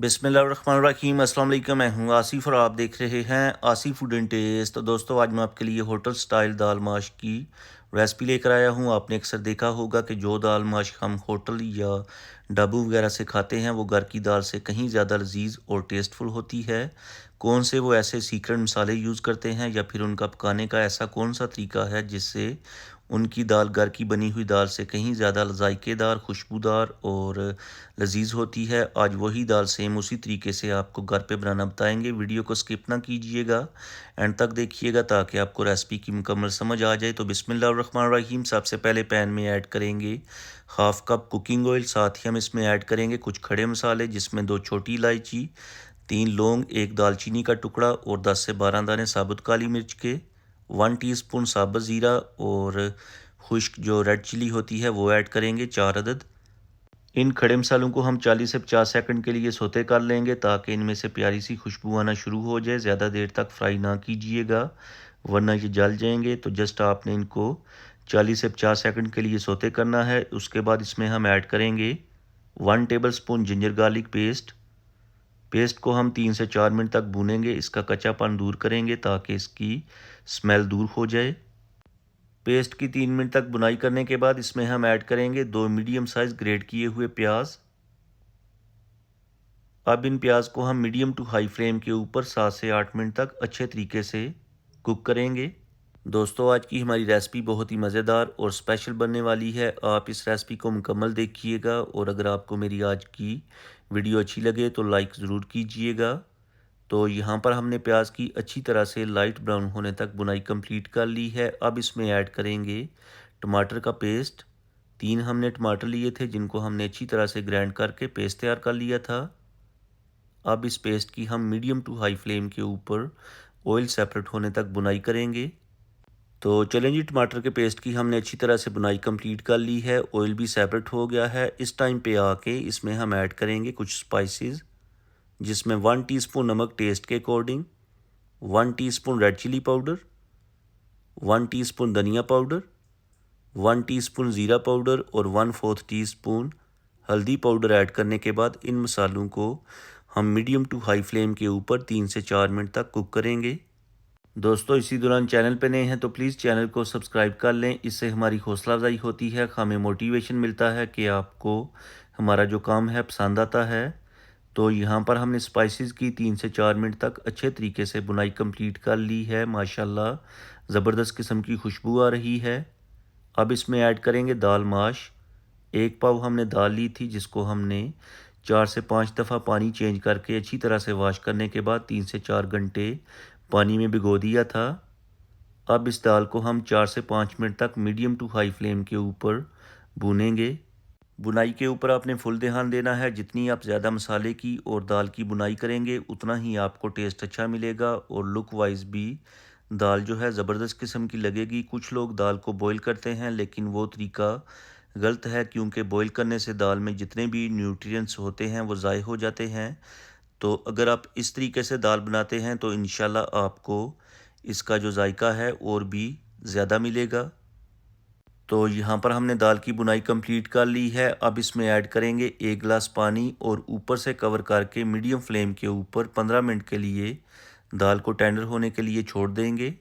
बिस्मिल्लाहिर्रहमानिर्रहीम। अस्सलाम वालेकुम। मैं हूं आसिफ और आप देख रहे हैं आसिफ फूड एंड टेस्ट। तो दोस्तों, आज मैं आपके लिए होटल स्टाइल दाल माश की रेसिपी लेकर आया हूं। आपने अक्सर देखा होगा कि जो दाल माश हम होटल या ढाबू वगैरह से खाते हैं वो घर की दाल से कहीं ज़्यादा लजीज और टेस्टफुल होती है। कौन से वो ऐसे सीक्रेट मसाले यूज़ करते हैं या फिर उनका पकाने का ऐसा कौन सा तरीका है जिससे उनकी दाल घर की बनी हुई दाल से कहीं ज़्यादा जायकेदार, खुशबूदार और लजीज होती है। आज वही दाल सेम उसी तरीके से आपको घर पे बनाना बताएंगे। वीडियो को स्किप ना कीजिएगा, एंड तक देखिएगा ताकि आपको रेसिपी की मुकम्मल समझ आ जाए। तो बिस्मिल्लाहिर्रहमानिर्रहीम। सबसे पहले पैन में ऐड करेंगे हाफ कप कुकिंग ऑयल। साथ ही हम इसमें ऐड करेंगे कुछ खड़े मसाले, जिसमें 2 छोटी इलायची, 3 लौंग, 1 दालचीनी का टुकड़ा और 10 से 12 दाने साबुत काली मिर्च के, 1 टीस्पून साबुत ज़ीरा और खुश्क जो रेड चिली होती है वो ऐड करेंगे 4 अदद। इन खड़े मसालों को हम 40 से 50 सेकंड के लिए सोते कर लेंगे ताकि इनमें से प्यारी सी खुशबू आना शुरू हो जाए। ज़्यादा देर तक फ्राई ना कीजिएगा वरना ये जल जाएंगे। तो जस्ट आपने इनको 40 से 50 सेकंड के लिए सोते करना है। उसके बाद इसमें हम ऐड करेंगे 1 टेबलस्पून जिंजर गार्लिक पेस्ट को हम 3 से 4 मिनट तक भूनेंगे। इसका कच्चापन दूर करेंगे ताकि इसकी स्मेल दूर हो जाए। पेस्ट की 3 मिनट तक बुनाई करने के बाद इसमें हम ऐड करेंगे 2 मीडियम साइज़ ग्रेट किए हुए प्याज। अब इन प्याज को हम मीडियम टू हाई फ्लेम के ऊपर 7 से 8 मिनट तक अच्छे तरीके से कुक करेंगे। दोस्तों, आज की हमारी रेसिपी बहुत ही मज़ेदार और स्पेशल बनने वाली है। आप इस रेसिपी को मुकम्मल देखिएगा और अगर आपको मेरी आज की वीडियो अच्छी लगे तो लाइक ज़रूर कीजिएगा। तो यहाँ पर हमने प्याज की अच्छी तरह से लाइट ब्राउन होने तक बुनाई कंप्लीट कर ली है। अब इसमें ऐड करेंगे टमाटर का पेस्ट। 3 हमने टमाटर लिए थे जिनको हमने अच्छी तरह से ग्राइंड करके पेस्ट तैयार कर लिया था। अब इस पेस्ट की हम मीडियम टू हाई फ्लेम के ऊपर ऑयल सेपरेट होने तक बुनाई करेंगे। तो चलें जी, टमाटर के पेस्ट की हमने अच्छी तरह से बुनाई कंप्लीट कर ली है, ऑयल भी सेपरेट हो गया है। इस टाइम पे आके इसमें हम ऐड करेंगे कुछ स्पाइसेस, जिसमें 1 टीस्पून नमक टेस्ट के according, 1 teaspoon red chilli powder, 1 teaspoon धनिया पाउडर, 1 टीस्पून ज़ीरा पाउडर और 1/4 टीस्पून हल्दी पाउडर ऐड करने के बाद इन मसालों को हम मीडियम टू हाई फ्लेम के ऊपर 3 से 4 मिनट तक कुक करेंगे। दोस्तों, इसी दौरान चैनल पे नए हैं तो प्लीज़ चैनल को सब्सक्राइब कर लें। इससे हमारी हौसला अफजाई होती है, हमें मोटिवेशन मिलता है कि आपको हमारा जो काम है पसंद आता है। तो यहाँ पर हमने स्पाइसेस की 3 से 4 मिनट तक अच्छे तरीके से बुनाई कंप्लीट कर ली है। माशाल्लाह ज़बरदस्त किस्म की खुशबू आ रही है। अब इसमें ऐड करेंगे दाल माश। 1 पाव हमने दाल ली थी जिसको हमने 4 से 5 दफ़ा पानी चेंज करके अच्छी तरह से वॉश करने के बाद 3 से 4 घंटे पानी में भिगो दिया था। अब इस दाल को हम 4 से 5 मिनट तक मीडियम टू हाई फ्लेम के ऊपर भूनेंगे। बुनाई के ऊपर आपने फुल ध्यान देना है। जितनी आप ज़्यादा मसाले की और दाल की बुनाई करेंगे उतना ही आपको टेस्ट अच्छा मिलेगा और लुक वाइज भी दाल जो है ज़बरदस्त किस्म की लगेगी। कुछ लोग दाल को बॉईल करते हैं लेकिन वो तरीका गलत है, क्योंकि बॉईल करने से दाल में जितने भी न्यूट्रिएंट्स होते हैं वो ज़ाय हो जाते हैं। तो अगर आप इस तरीके से दाल बनाते हैं तो इंशाल्लाह आपको इसका जो जायका है और भी ज़्यादा मिलेगा। तो यहाँ पर हमने दाल की बुनाई कंप्लीट कर ली है। अब इसमें ऐड करेंगे 1 गिलास पानी और ऊपर से कवर करके मीडियम फ्लेम के ऊपर 15 मिनट के लिए दाल को टेंडर होने के लिए छोड़ देंगे।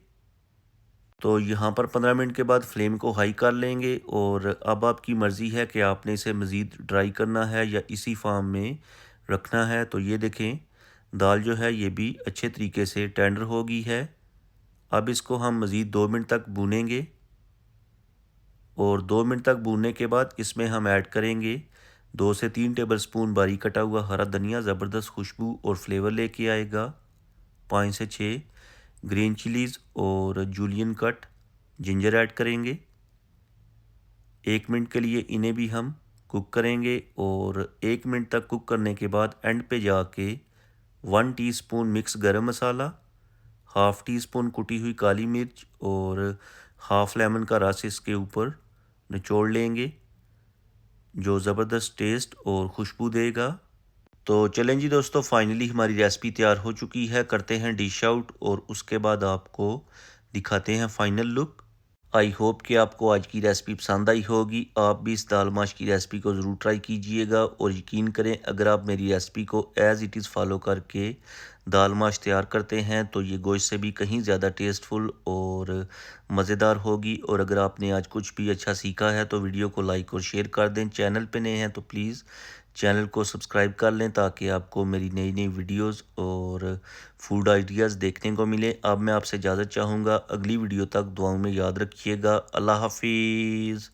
तो यहाँ पर 15 मिनट के बाद फ्लेम को हाई कर लेंगे और अब आपकी मर्ज़ी है कि आपने इसे मज़ीद ड्राई करना है या इसी फार्म में रखना है। तो ये देखें, दाल जो है ये भी अच्छे तरीके से टेंडर हो गई है। अब इसको हम मज़ीद 2 मिनट तक भूनेंगे और 2 मिनट तक भूनने के बाद इसमें हम ऐड करेंगे 2 से 3 टेबलस्पून बारीक कटा हुआ हरा धनिया, ज़बरदस्त खुशबू और फ्लेवर लेके आएगा। 5 से 6 ग्रीन चिलीज़ और जूलियन कट जिंजर ऐड करेंगे। 1 मिनट के लिए इन्हें भी हम कुक करेंगे और 1 मिनट तक कुक करने के बाद एंड पे जाके 1 टीस्पून मिक्स गरम मसाला, हाफ़ टी स्पून कुटी हुई काली मिर्च और हाफ़ लेमन का रस इसके ऊपर निचोड़ लेंगे, जो ज़बरदस्त टेस्ट और खुशबू देगा। तो चलें जी दोस्तों, फाइनली हमारी रेसिपी तैयार हो चुकी है। करते हैं डिश आउट और उसके बाद आपको दिखाते हैं फाइनल लुक। आई होप कि आपको आज की रेसिपी पसंद आई होगी। आप भी इस दाल माश की रेसिपी को ज़रूर ट्राई कीजिएगा और यकीन करें अगर आप मेरी रेसिपी को एज़ इट इज़ फॉलो करके दाल माश तैयार करते हैं तो ये गोश्त से भी कहीं ज़्यादा टेस्टफुल और मज़ेदार होगी। और अगर आपने आज कुछ भी अच्छा सीखा है तो वीडियो को लाइक और शेयर कर दें। चैनल पे नए हैं तो प्लीज़ चैनल को सब्सक्राइब कर लें ताकि आपको मेरी नई नई वीडियोस और फूड आइडियाज़ देखने को मिले। अब मैं आपसे इजाज़त चाहूँगा, अगली वीडियो तक दुआओं में याद रखिएगा। अल्लाह हाफिज़।